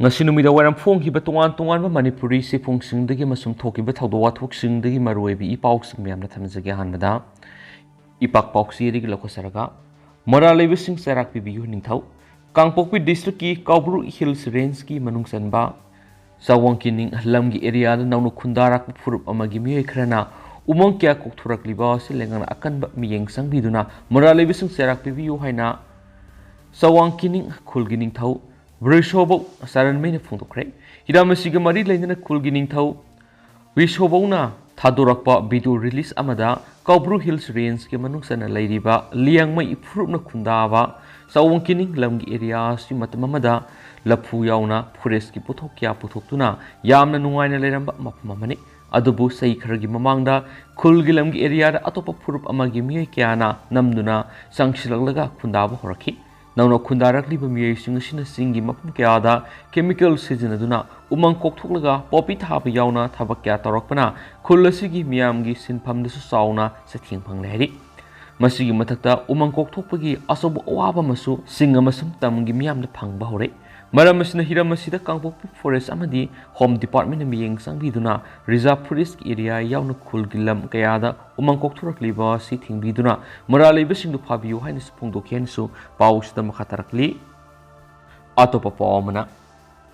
ngasi numida waram phongkiba tongan tongan ba manipuri sifungsingdagi masum thokiba thawdo wathokingdagi maroibi ipauk singmyamna thamjage hanbada ipak pauksi digi lokosaraga Maral leibasing Cheirak pibiyu Ningthou Kangpokpi district ki Kaubru Hills range ki manungsanba sawangkining lamgi area da nawnu khundarak phurup amagi miyoi khrana umong kya kokthurak liba se lengan akanba miyeng sangbiduna Maral leibasing Cheirak pibiyu haina sawangkining khulgi Ningthou Cheiraoba saran main phungdokre hidamasiga mari lainana khulgi Ningthou Cheiraoba Thadorakpa video release amada Kaubru Hills range ke manungsana lairiba liangmai ifrupna khundaba sawangkining lamgi area si matamamada laphu yauna forest ki puthokya puthoktuna yamna nungaina leiramba mapmamani adubu sei kharagi mamangda khulgi lamgi area da atopa phurup amagi miyai kyana namduna sangshilaglaga khundaba horaki Nauna khundarakliba miyai singasina singi mapum kyada chemical sizinaduna umang kokthoklaga popi thaba yauna thabak kya tarakpana khulasigi miyamgi sinphamdasu sauna sathing phanglehri masigi mathakta umang kokthokpagi asob awaba masu singa masum tamgi miyamda phangba hore maramasina hiramasida kangpokpi forest amadi home department na miyeng sangbiduna reserve forest area yauna khulgilam kayada umang kokthorakliba si thingbiduna Maral leibasing du phabiyu haina phungdokhensu pausda makhatarakli atopa pawmana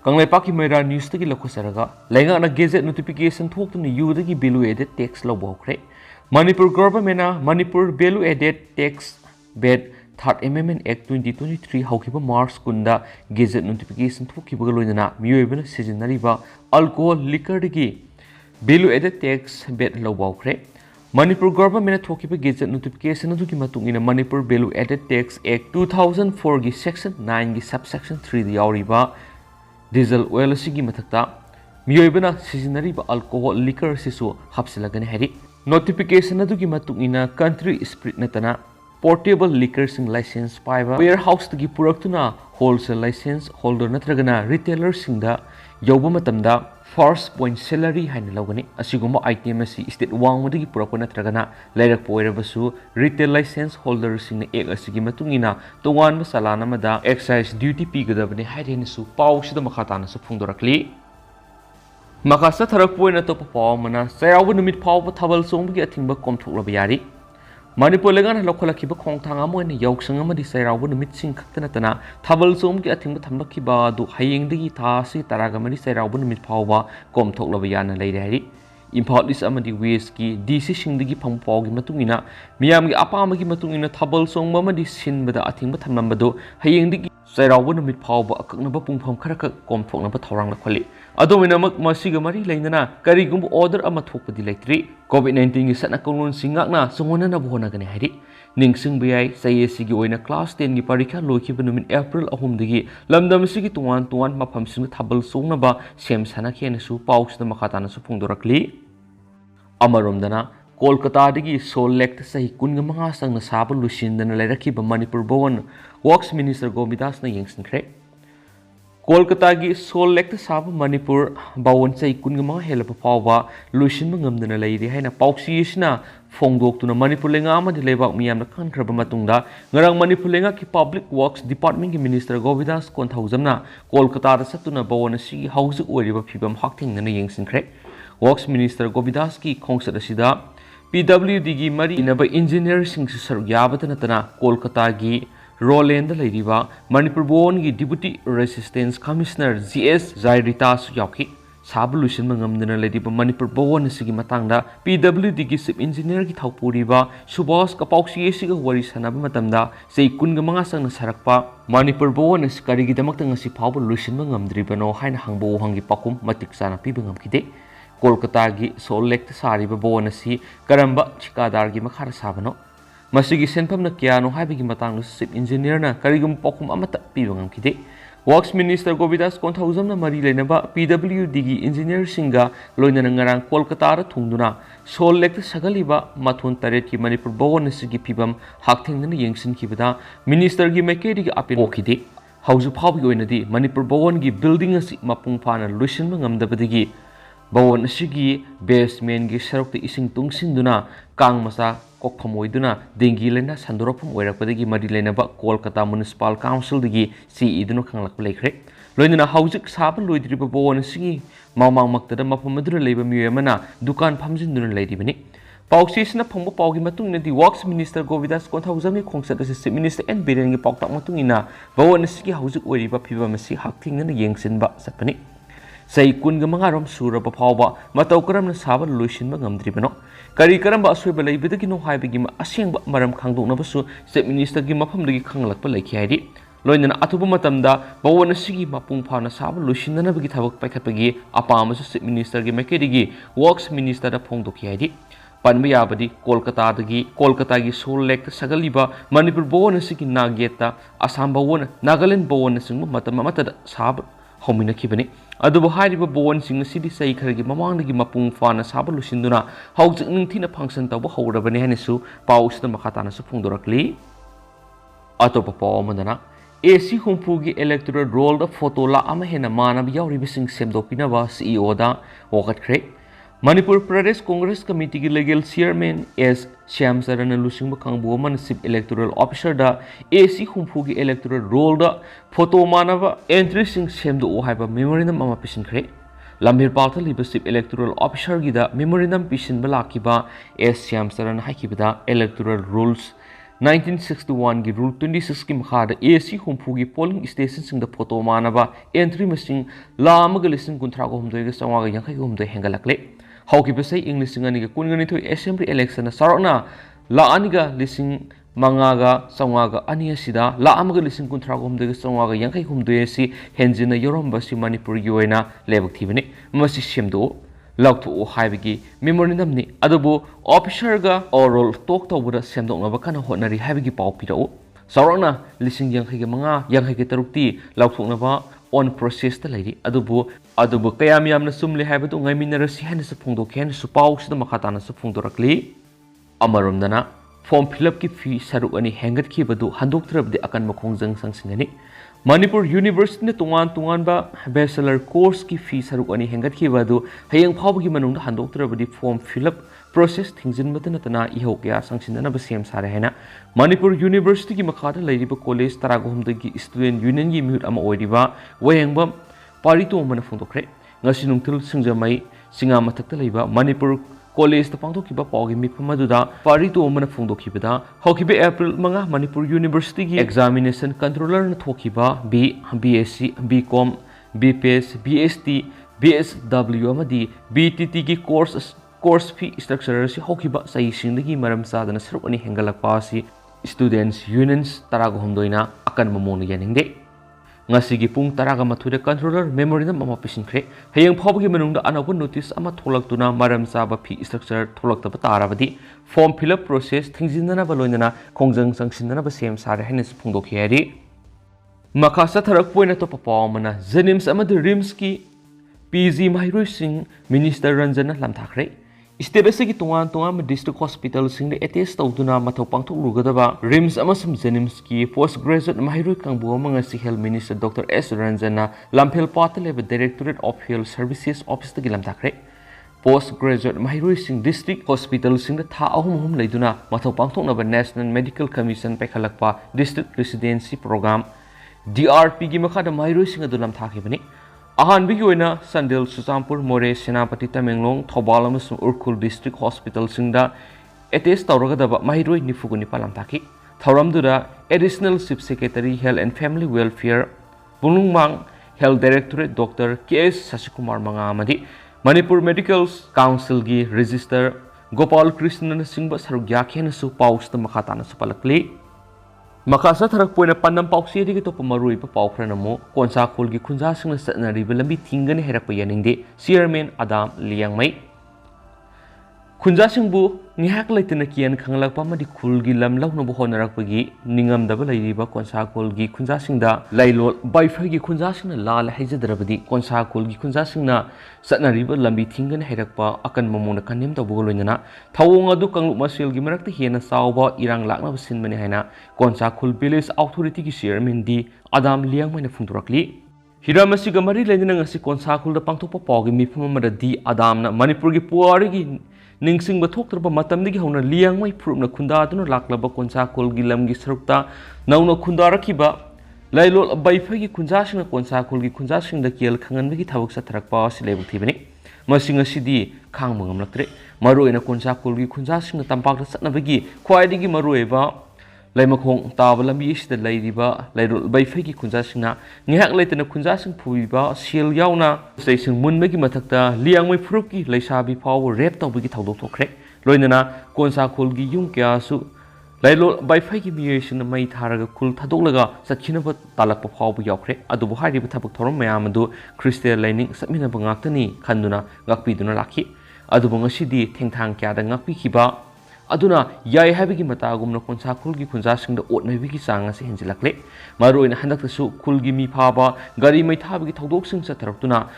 Kanglaipa Maira news tagi lokosaraga lainga na gazette notification thoktuna yudagi value added tax lobokre Manipur government Manipur value added tax bed 3rd Amendment Act 2023 haukiba March kunda gazette notification thokiba loinana miyoibana sizinariba alcohol liquor dagi value added tax bed lobokre Manipur government thokiba gazette notification aduki matungina Manipur value added tax Act 2004 gi section 9 gi subsection 3 di yauriba diesel oil sigi mathakta miyoibana sizinariba alcohol liquor sisu hapsilagani hari notification adugi matungina country spirit natana portable liquor sing license paiba warehouse tagi puraktuna wholesale license holder natragana retailer singda yoba matamda first point salary haina lawgani asiguma item asi state wangmodagi purakpa natragana lairak poirabasu retail license holder singna ek asigi matungina tongan salana mada excise duty pigadabani hairenisu pausida makhatana su phungdorakli makasa tharak poina to pawmana Cheiraoba numit phaoba Thabal chonbgi athingba komthoklaba yari Manipur legan lokolakiba khongthang amoina yauksang amadi Cheiraoba numit sing khaktanatana Thabal chonbgi athingba thamlakiba du hayengdagi thasi taragamani Cheiraoba numit phaoba komthoklaba yana leire hari Imphal is amadi west ki DC singdagi phangpawgi matungina miyamgi apamagi matungina Thabal chongba amadi sinbada athingba thamnambadu hayengdagi Cheiraoba numit phaoba akaknaba pungpham kharaka komthoknaba thorang lakhali adominamak masiga mari lainana karigum order ama thokpadi leitri COVID-19 gi satna konglon singakna songona na bohona gani hari ningsing bayai sayesi gi oina class 10 gi parikha lokiba numit April 3 dagi lamdam sigi tuwan mafam sing Thabal songnaba sem sana khena su pausda makhatana su phungdorakli amaromdana Kolkata dagi Sol Lake sahi kunga manga sangna saba lusindana lairakiba Manipur Bhawan Works Minister Gomidas na yengsinkre Kolkata gi Sol Lake saba Manipur Bhawan sahi kunga manga helapa phaoba lusinba ngamdana lairi haina pauksi isna phongdoktuna Manipur lenga amadi lebak miyamna khankraba matungda ngarang Manipur lenga ki Public Works Department ki Minister Gomidas konthaujamna Kolkata da satuna Bhawan asi hauzik oiriba phibam hakthingna yengsinkre Works Minister Gomidas ki khongsat asida PWD gi mari inaba engineer sing saruk yabatana tana Kolkata gi Roland lairiba Manipur Bhawan gi Deputy Resistance Commissioner GS Zairita su yauki sabulution mangamdana lairiba Manipur Bhawan sigi matangda PWD gi Chief Engineer gi thawpuriba Subhas Kapauksi siga wari sanaba matamda sei kunga manga sangna sarakpa Manipur Bhawan karigi damakta ngasi phawba lution mangamdribano haina hangbo hangi pakum matik sana piba ngamkide Kolkata gi Sol Lake sariba bonasi karamba chikadar gi makhara sabano masigi senpam na kyano haibigi matanglu chief engineer na karigum pokum amata piwangam kide Works Minister Gomidas konthaujam na mari leinaba PWD gi engineer singa loina ngarang Kolkata ra thungduna Sol Lake sagaliba mathun taret ki Manipur bonasi gi pibam hakthengna yengsin kibada minister gi mekedi gi apin okide hauju phawbi oinadi Manipur Bhawan gi building asi mapung phana lusin ngamdabadigi Bhawan asigi basement gi sarokta ising tungsinduna kang masa kokphamoiduna dengi lena sandoropam oirakpadagi mari lena ba Kolkata Municipal Council digi CE dunu khanglak lekhre loinana hauzik saba loidriba bawon asigi mamangmaktada mafam aduna leiba miyoy amana dukan phamjinduna leiribani pausisna phangba paugi matungna di works minister govidas konthawjamni khongsat ase chief minister n birengi pauktak matungina bawon asigi hauzik oiriba phibam asi hakthingna yengsinba satpani sei kunga mangarom suraba phaoba matau karamna saba loisinba ngamdribano kari karamba asweba leibadagi no haibagi asengba maram khangdoknabasu chief minister gi mafamdagi khanglakpa leikhi haidi loinana atuba matamda bawon asigi mapung phana saba loisindanabagi thabak paikhatpagi apamasu chief minister gi makedigi works minister da phongdokhi haidi panba yabadi kolkata gi sol lake sagaliba manipur bawon asigi nageta asam bawon nagaland bawon asingba matam matada saba homina khibani adubu hairiba bawon sing asidi sei khargi mamangdagi mapung phana saba loisinduna haujik ningthina function tawba hawrabani hanesu pausida makhatana su phongdorakli atopa pawamandana AC humpugi electoral roll da photo la ama hena manab yauribising semdopinaba CEO da wakatkre Manipur Pradesh Congress Committee ki legal chairman S Shyam Saran lusing bakangbu manasip electoral officer da AC humpugi electoral roll da photo manaba entry sing semdo ohaiba memorandum ama pisin khre lambir palta libasip electoral officer gi da memorandum pisin balakiba S Shyam Saran hakibada electoral rules 1961 gi rule 26 ki makhada AC humpugi polling station sing da photo manaba entry masing lamaga lising kunthra ko humdoi ga sawaga yankhai ko humdoi hengalakle hauki besai English ngani ga kungani thoi assembly election na sarona la aniga lising mangaga sawaga ania sida la amaga lising kunthra ko humdoi ga sawaga yankhai humdoi si henjina yoromba si manipur gi oina lebak thibani masi semdo lauthu haibigi memorandum ni adubu officer ga oral talk tawbura semdoknaba kana honari haibigi pau pirau sarona lising yankhai ga manga yankhai ga tarukti lauthoknaba on process ta leiri adubu kayam yamna sumle haibatu ngai minarasi hana su phongdok hen su pau sida makhatana su phongdorakli amaromdana form fill up ki fee saruk ani hengat ki badu handoktrabdi akan makhongjang sangsingani Manipur University ne tungan ba bachelor course ki fee saruk ani hengat ki badu hayang phawgi manungda handoktrabdi form fill up process thingjin matana tana ihokya sangsinana ba sem sare hena Manipur University ki makhata leiriba college taragomdagi student union gi mute ama oiriba wayangba parito mana phongdokre ngasi nungthil singjamai singa mathakta leiba Manipur college ta pangthokiba pawgi mipamaduda parito mana phongdokhibada hokibe April manga Manipur University gi examination controller na thokiba BSc BCom BPS BST BSW amadi BTT gi course fee structure si hokiba sai singdagi maram sadana saruk ani hengalakpa si students unions tarago homdoina akan mamonu yaningde ngasigi pung taraga mathude controller memorandum ama pisinkhre hayang phawgi manungda anaba notice ama tholaktuna maram saba fee structure tholaktaba tarabadi form fill up process thingjinana baloinana khongjang sangsinana ba sem sare henes phungdokhi hari makasa tharak poina to papawmana jenims amadi rims ki PG Mahiroi Singh Minister Ranjana lamthakre state asigi tungan district hospital sing attest tawduna mathau pangthok rugadaba rims amasum jenims ki postgraduate Mahiroi kangbu amanga si health minister Dr S Ranjana lamphel pataleba directorate of health services office tagi lamthakre postgraduate Mahiroi Singh district hospital sing tha ahum leiduna mathau pangthoknaba national medical commission pekhalakpa district residency program DRP gi makhada Mahiroi Singh adu lamthakibani ahan bigi oina Sandel Susampur More Senapati Tamenglong Thabal amasung Urkhul district hospital singda attest tawragadaba Mahiroi nifuguni palamthaki thauramdura additional chief secretary health and family welfare Bulungmang health directorate Dr KS Sasikumar manga amadi Manipur Medical Council gi register Gopal Krishnan Singba sarugya khena su paus ta makhatana su palakli Makasa tharak poina panam pauksi ri to pamarui pa paukranamo konsa khulgi khunja singna satnari lambi thingani herakpa yaningde chairman Adam Liangmai khunja singbu ngihak laitena kian khanglakpa madi khulgi lam launabo honarakpagi ningamdaba lairiba konsa khulgi khunja singda lailol baifagi khunja singna lal haijadrabadi konsa khulgi khunja singna satnariba lambi thingani herakpa akan mamona kanem tabugoloinana thawong adu kanglu maselgi marakta hena sawba irang lakna sinmani haina konsa khul village authority ki chairman di Adam Liangmai na phungturakli hiramasi gamari leina ngasi konsa khulda pangthokpa pawgi mifum amada di Adam na Manipur gi puari gi ningsing bathoktraba matamdigi hona Liangmai prupna khunda duna laklaba konsa khulgi lamgi sarukta nauna khunda rakiba Lailol Baifagi Kunjasing Konsa Kulgi Kunjasing the Kiel Kangangi Tabuk Satrakpa Silabuk Tibini, Masing a CD, Kangmangam Latre, Maru in a Konsa Kulgi Kunjasing Tampak Satnavigi, Quaidigi Marueva, Laimakong Tavalambish the Ladyba, Lailol Baifagi Kunjasina, Nihak late in a Kunjasing Puiba, Sil Yauna, Station Munmegi Matakta, Liang Pruki, Laisabi Power, Repta Wiki Taudo Crack, Loinana, Konsa Kulgi Yunkiasu. Lailol Baifagi Muation Mai Taraga Kul Tadolaga, Sachinaba Talapa Pau Yokre, Adubu Hari Tapator Mayamadu, Christian Lining, Samina Bangatani, Kanduna, Gakpiduna Laki, Adubunga Sidi, Tengtang Kada Ngapi Kiba, Aduna, Yai Havigi Matagum no Konsa Kulgi Kunjasing the Oat Naviki Sangas Hensilakle, Maru in Handakasu, Kulgi Mi Paba, Gari Mai Tabiki Tadoxing Satartuna.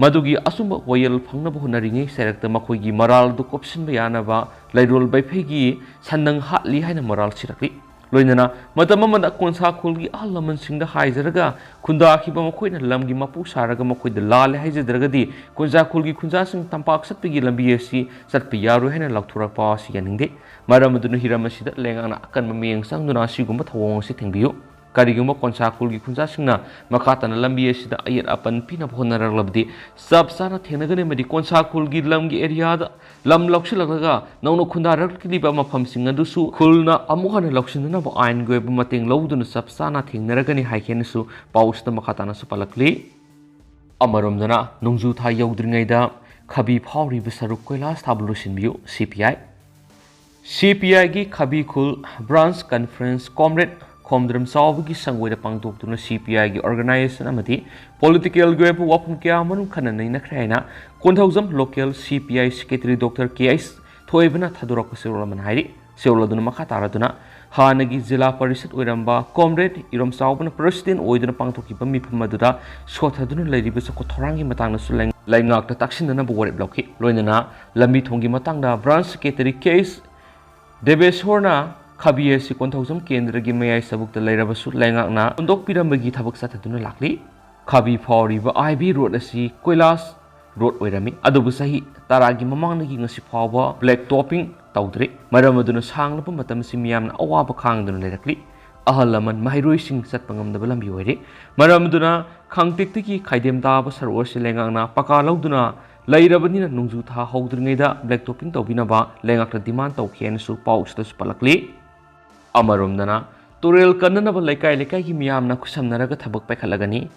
Madugi asumba wayel phangna bu naringe serakta makhoi gi maral du kopsin bayanaba lairol baifegi sandang hatli haina maral sirakli loinana matama manda konsa khulgi allaman singda haizaraga khunda khiba makhoi na lamgi mapu saraga makhoi da lal haijadragadi konsa khulgi khunja sing tampak satpigi lambi asi satpi yaru haina lakthura pa si yaningde maramaduna hiramasida lengana akan mameng sangduna sigumba thawong si thengbiyo Kariguma Konsa Kulgi Kunjasingna, Makatana Lambi Sida Ayat Apan Pina Honara Labdi, Subsana Tenagane Medi Konsa Kulgi Lamgi area, Lam Lokshilaga, Nono Kundara Kiliba Mapam Singadusu, Kulna Amuhana Lokshina Ain Gweb Mating Loudun Subsana Ting Naragani Haikenesu, Paus the Makatana Supalakli Amarumdana, Nungzu Tai Yodringaida, Kabi Pauri Visarukola Stablusin View, CPI gi Kabi Kul Branch Conference Comrade Komdram Salvagi Sangway Pangtok to CPI organization Amati, political group Wapum Kiaman Kanana Krana, Kontosam local CPI Secretary Dr. K.S. Toevana Taduraka Suraman Hari, Seoladuna Makataraduna, Hanagi Zilla Parisit Uramba, Comrade, Iram Sauban, President, Oidana Pangtoki Pamaduda, Scotadun Lady Bisakotorangi Matanga Sulang, Langak the Taxin the number one block, Loinana, Lambi Tongi Matanga, Branch Secretary Case, Debes Horna. Kabiesi Kontosam Kendra Gimay Sabuk the Lerabasu Langana, Undok Piramagi Tabak Satatuna Lakli, Kabi Pori, IB Road Asi, Koilas, Road Wedami, Adobusahi, Taragi Mamangagi Nasipawa, Black Topping, Taudri, Maramaduna Sanglapa Matam Simiam, Awabakang the Lerakli, Ahalaman, Mahirusing Satpangam the Balambi, Maramaduna, Kang Tiki, Kaidem Dabas, Rosi Langana, Pakalauduna. Lairabani Nungzu Tha Hodringeda, Black Topping Tobinaba, Langak demand Tokian Su Paus the Spalakli. Amarumdana, Turel Kananaba Leka Leka Himiam Nakusam Naraga Tabak Pekalagani,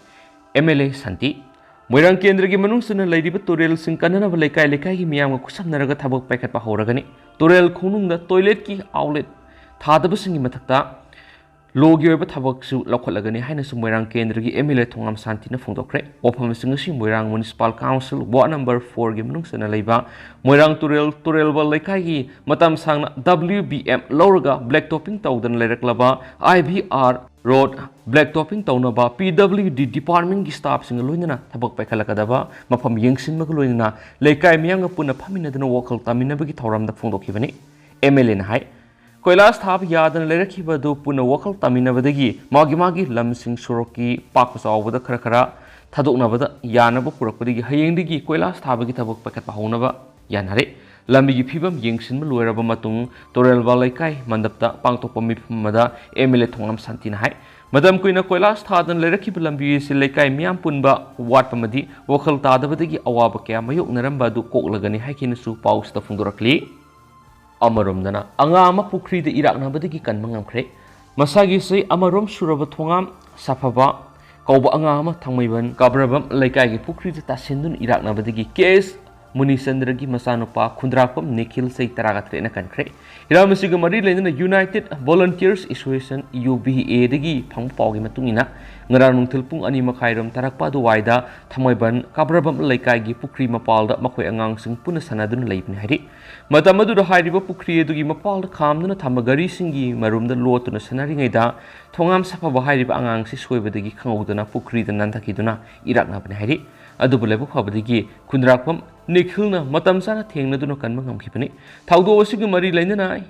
MLA Santi, Moiran Kendrigi Manusana Lady Turel Sing Kananaba Leka Leka Himiam Kusam Naraga Tabak Pekat Pahoragani, Turel Kunung the toilet key outlet, Tadabasing Matakta, Logi Tabaksu Lokalagani, Highness Moiran Kendrigi, MLA Tongam Santina Fundokre, Opamising Moirang Municipal Council, Ward number 4 Gimunungsana Leba, Moirang Turel Lekagi, Matam Sang WBM Loraga, Black Topping Taudan Leraklaba, IBR Road, Black Topping Taunaba, PWD Department Staff Singaluna, Tabak Pekalakadaba, Mapam Yingsin Magaluna, Lekai Mianga Puna Pamina than a vocal Taminabagi Tauram the Fundokivani, MLN High. Koilas Tab Yadan Lerakiba do Puna Wakal Taminavadagi, Magi Lamsing Soroki, Pakus over the Krakara, Tadok Navada, Yanaba Purapadi, Hayendigi, Koilas Tabaki Tabak Pakat Pahonava, Yanare, Lambi Pibam Yingsin Malueraba Matung, Torel Valaikai, Mandapta, Pangtopami Mada, Emile Tongam Santina High, Madam Queen of Koilas Tadan Lerakib Lambi Silekai Miam Punba, Watpamadi, Wakal Tadavadagi, Awabaka, Mayuk Naramba do Koklagani Hakin Su Paus the Fundurakli. Amarumdana, Angama Pukri the Irak Nabadiki can Mangam Masagi say Amarum Suraba Tongam, Sapava, Kauba Angama, Tangmavan, Gabrabam, Laikagi Pukri the Tasindun Irak Nabadiki case, Munisandragi Masanopa, Kundrapam, Nikil say Taragatrena country. Hiramasiga Marilla in the United Volunteers Association UBA Digi, Pangpog Matungina, Naranung Tilpung Anima Kairam Tarakpadu Waida, Tamoiban, Kabrabam Laikagi Pukri Mapalda, Makwe Angang Sing Punasanadun Laipin Hari. Matamadu the Hariba Pukri to give Mapal Kamdana Tamagari Singi, Marum the Lord to the Sanaringeda, Tongam Sapava Hariba Angang Siswe the Gikangodana Pukri the Nantakiduna, Irak Nabanhari, Adubulebu Habadigi, Kundrapam, Nikhilna, Matamsana Tingna do no Kanmangam Kipani, Taudo Sigamari Lenana,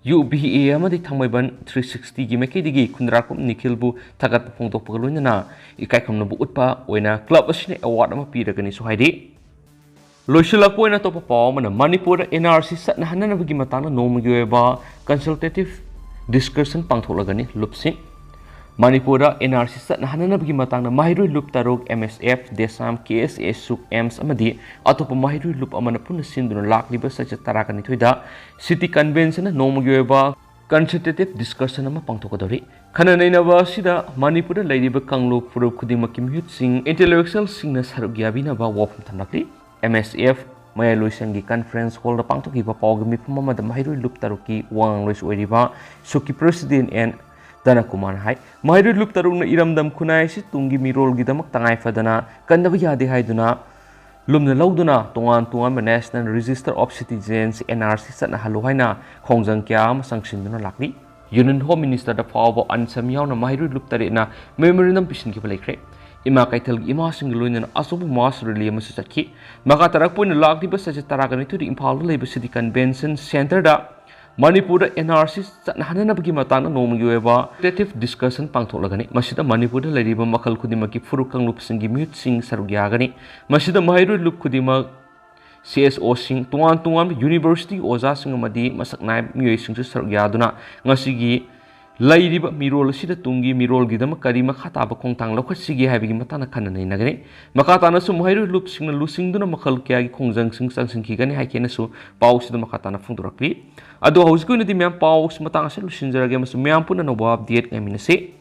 UBA Amadi Tamaban 360 Gimekidigi, Kundrapam, Nikhilbu, Tagat Ponto Polunana, Ikakam Nabu Utpa, when a club was a award of a Piragani Suhadi. Loshilako na topa pa man Manipur NRC sat na hanan nabagi matang na nomgyeba consultative discussion pangtholagani lupsin Manipura NRC चटनाहनबगी matangna mahirui loop taruk MSF Desam KSA Suk Ems amadi atopa mahirui loop amana punna sinduna lakliba sacha tarakani thoida city convention nomagi oiba consultative discussion ama pangtokadori khana nainaba sida Manipura laidiba kanglu furup khudimaki mihut sing intellectual singna saruk yabina ba wafum thamlakli MSF Maya Luisangi Conference Hall the Pangtokiba Pogami Pumama the Mahirui Loop Taruki Wang Luis Oiriba Suki President and Dana Kuman Hai Mahirui Loop Taruna Iram Dam Kunai Tungi Mirol Gidamak Tangai Fadana Kandavia de Haiduna Lumna Lauduna Tuan National Register of Citizens NRC Sana Haluhaina Kongjang Kiam Sanction Lakli Union Home Minister the phaoba Ansamiao Mahirui Loop Tarina Memorandum Pishin Kipalekre Ima Kaitel Ima Singluin Asubu Mas Really Masaki Makatarakun Lagdi Basaja Taragani to the Impala Labor City Convention Center da Manipura NRC Hanabagi Matana Nomueva Creative Discussion Pangtolagani Masida Manipura Ladiba Makal Kudimaki Furukang Loop Singi Mute Sing Sarugiagani Masida Mahiru Loop Kudima CSO Sing Tuan University Oza Singamadi Masaknai Mue Sing Sarugiaduna Nasigi Lairiba Mirol Sida Tungi Mirol Gidam Karima Kataba Kongtang Lokasigi having Matana Kanani Nagani Makatana Sumhairu Loop Sing Lusing Duna Makal Kiagi Kongjang Sing Sang Kigani Hakenasu Paus the Makatana Fundurakli Ado I was going to the man Paus Matanga Solutions Again Miampuna no Bob Diet Eminase